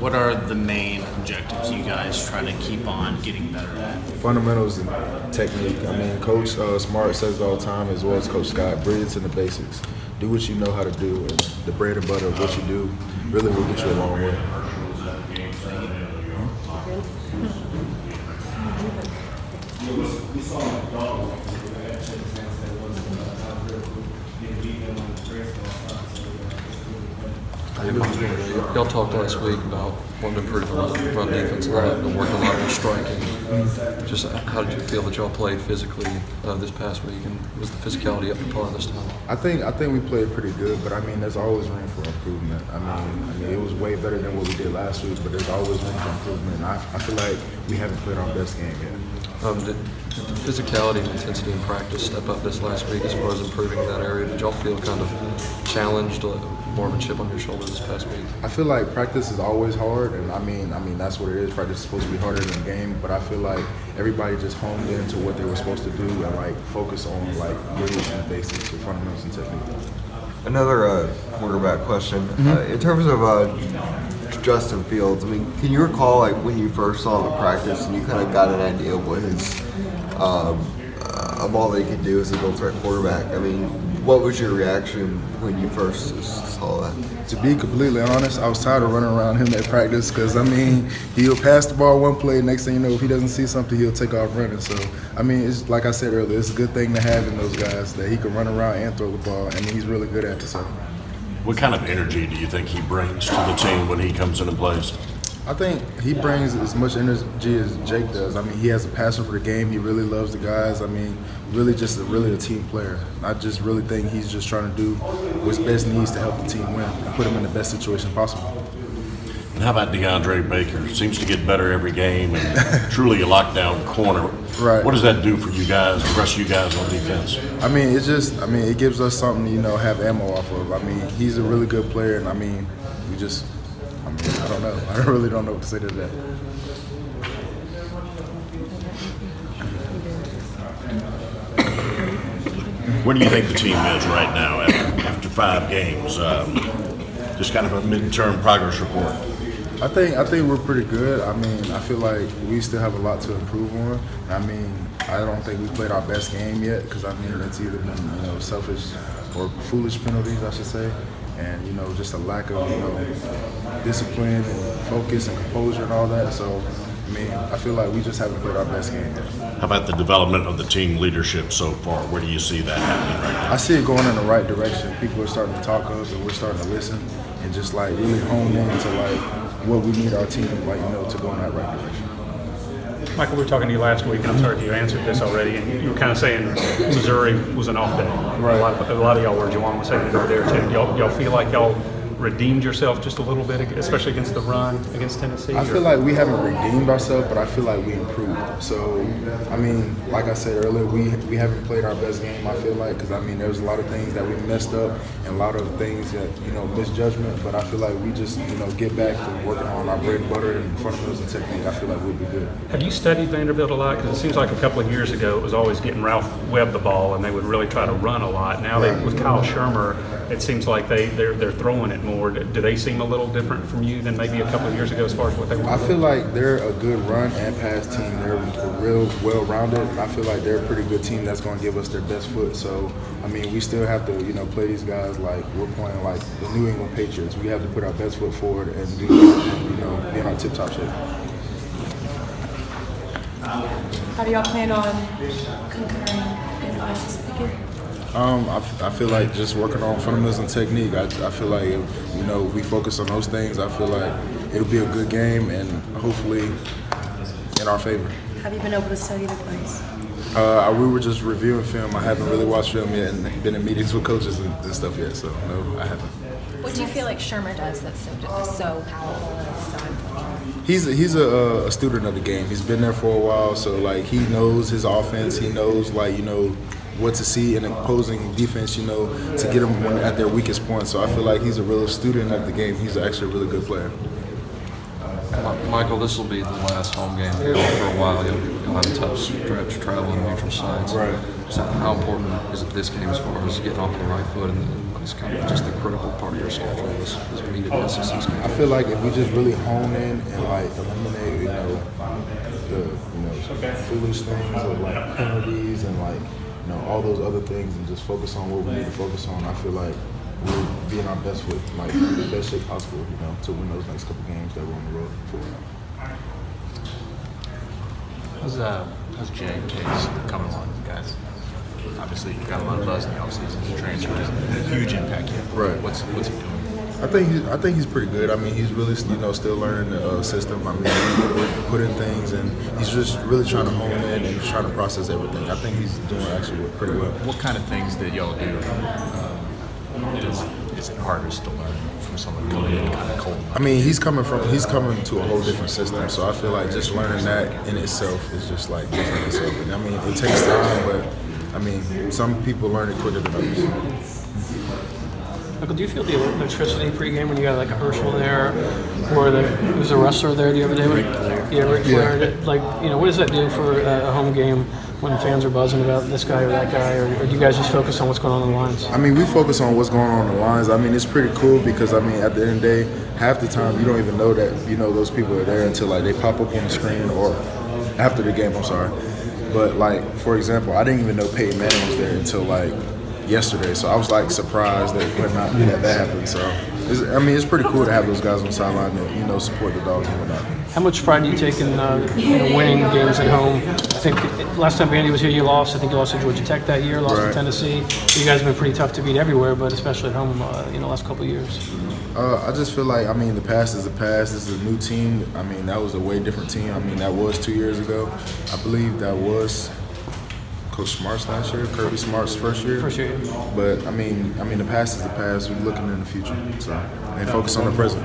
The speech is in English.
What are the main objectives you guys try to keep on getting better at? Fundamentals and technique. I mean, Coach Smart says it all the time, as well as Coach Scott. Brilliance in the basics. Do what you know how to do, and the bread and butter of what you do really will get you a long way. Y'all talked last week about wanting to improve the run defense a lot and working a lot on striking. Just how did you feel that y'all played physically this past week, and was the physicality up to par this time? I think we played pretty good, but I mean, there's always room for improvement. I mean, it was way better than what we did last week, but there's always room for improvement. I feel like we haven't played our best game yet. Did the physicality and intensity in practice step up this last week as far as improving in that area? Did y'all feel kind of challenged, more of a chip on your shoulder this past week? I feel like practice is always hard, and I mean that's what it is. Practice is supposed to be harder than the game, but I feel like everybody just honed into what they were supposed to do and like focus on like really the basics, the fundamentals and technique. Another quarterback question. In terms of Justin Fields, I mean, can you recall like when you first saw him in practice and you kind of got an idea of what his of all they could do as a dual threat quarterback? I mean, what was your reaction when you first saw that? To be completely honest, I was tired of running around him at practice because, I mean, he'll pass the ball one play, next thing you know, if he doesn't see something, he'll take off running. So, I mean, it's like I said earlier, it's a good thing to have in those guys that he can run around and throw the ball, and he's really good at it. So, what kind of energy do you think he brings to the team when he comes in and plays? I think he brings as much energy as Jake does. I mean, he has a passion for the game. He really loves the guys. I mean, really a team player. I just really think he's just trying to do what's best needs to help the team win and put him in the best situation possible. And how about DeAndre Baker? Seems to get better every game and truly a lockdown corner. Right. What does that do for you guys, the rest of you guys on defense? I mean, it gives us something, have ammo off of. I mean, he's a really good player, and I mean, I don't know. I really don't know what to say to that. Where do you think the team is right now after 5 games? Just kind of a midterm progress report. I think we're pretty good. I mean, I feel like we still have a lot to improve on. I mean, I don't think we played our best game yet because I mean it's either been selfish or foolish penalties, I should say, and just a lack of discipline and focus and composure and all that. So, I mean, I feel like we just haven't played our best game yet. How about the development of the team leadership so far? Where do you see that happening right now? I see it going in the right direction. People are starting to talk us, and we're starting to listen and just like really hone into like what we need our team to go in that right direction. Michael, we were talking to you last week, and I'm sorry if you answered this already, and you were kind of saying Missouri was an off day. Right. A lot of y'all were. Juwan was saying it over there too. Y'all feel like y'all redeemed yourself just a little bit, especially against the run against Tennessee? I feel like we haven't redeemed ourselves, but I feel like we improved. So, I mean, like I said earlier, we haven't played our best game, I feel like, because, I mean, there's a lot of things that we messed up and a lot of things that, misjudgment, but I feel like we just, get back to working on our bread and butter and fundamentals and technique. I feel like we'll be good. Have you studied Vanderbilt a lot? Because it seems like a couple of years ago it was always getting Ralph Webb the ball, and they would really try to run a lot. Now with Kyle Shermer, it seems like they're throwing it more. Do they seem a little different from you than maybe a couple of years ago as far as what they were? I feel like they're a good run and pass team. They're real well-rounded. I feel like they're a pretty good team that's going to give us their best foot. So, I mean, we still have to, play these guys like we're playing like the New England Patriots. We have to put our best foot forward and be in our tip-top shape. How do y'all plan on concurring in ISIS again? I feel like just working on fundamentals and technique. I feel like if we focus on those things, I feel like it'll be a good game and hopefully in our favor. Have you been able to study the plays? We were just reviewing film. I haven't really watched film yet and been in meetings with coaches and stuff yet, so no, I haven't. What do you feel like Shermer does that's so powerful and so important? He's a student of the game. He's been there for a while, so like he knows his offense. He knows what to see in opposing defense, to get them at their weakest point. So I feel like he's a real student of the game. He's actually a really good player. Michael, this will be the last home game for y'all for a while. You'll have a tough stretch traveling neutral sites. Right. So how important is it this game as far as getting off on the right foot and is kind of just a critical part of your schedule, this meeting SEC schedule? I feel like if we just really hone in and like eliminate, the foolish things of like penalties and like all those other things and just focus on what we need to focus on, I feel like we'll be in our best foot, like the best shape possible, to win those next couple games that we're on the road for. How's Jay and Case coming along, guys? Obviously, you got a lot of buzz in the offseason. His transfer has had a huge impact here. Right. What's he doing? I think he's pretty good. I mean, he's really still learning the system. I mean, we're putting things, and he's just really trying to hone in and trying to process everything. I think he's doing actually pretty well. What kind of things that y'all do is it hardest to learn from someone coming in kind of cold? I mean, he's coming to a whole different system, so I feel like just learning that in itself is just like different in itself. And I mean, it takes time, but I mean, some people learn it quicker than others. Michael, do you feel the electricity pregame when you got like a Herschel there, or there was a wrestler there the other day? Ric Flair. Like, what does that do for a home game when fans are buzzing about this guy or that guy, or do you guys just focus on what's going on in the lines? I mean, we focus on what's going on in the lines. I mean, it's pretty cool because I mean, at the end of the day, half the time you don't even know that those people are there until like they pop up on the screen or after the game. I'm sorry, but like for example, I didn't even know Peyton Manning was there until like yesterday, so I was like surprised that happened. So it's pretty cool to have those guys on the sideline that support the Dogs and whatnot. How much pride do you take in winning games at home? I think last time Vandy was here, you lost. I think you lost to Georgia Tech that year, lost to Tennessee. You guys have been pretty tough to beat everywhere, but especially at home, last couple of years. I just feel like, the past is the past. This is a new team. I mean, that was a way different team. I mean, that was 2 years ago. I believe that was Coach Smart's last year, Kirby Smart's first year. But I mean, the past is the past. We're looking in the future, and focus on the present.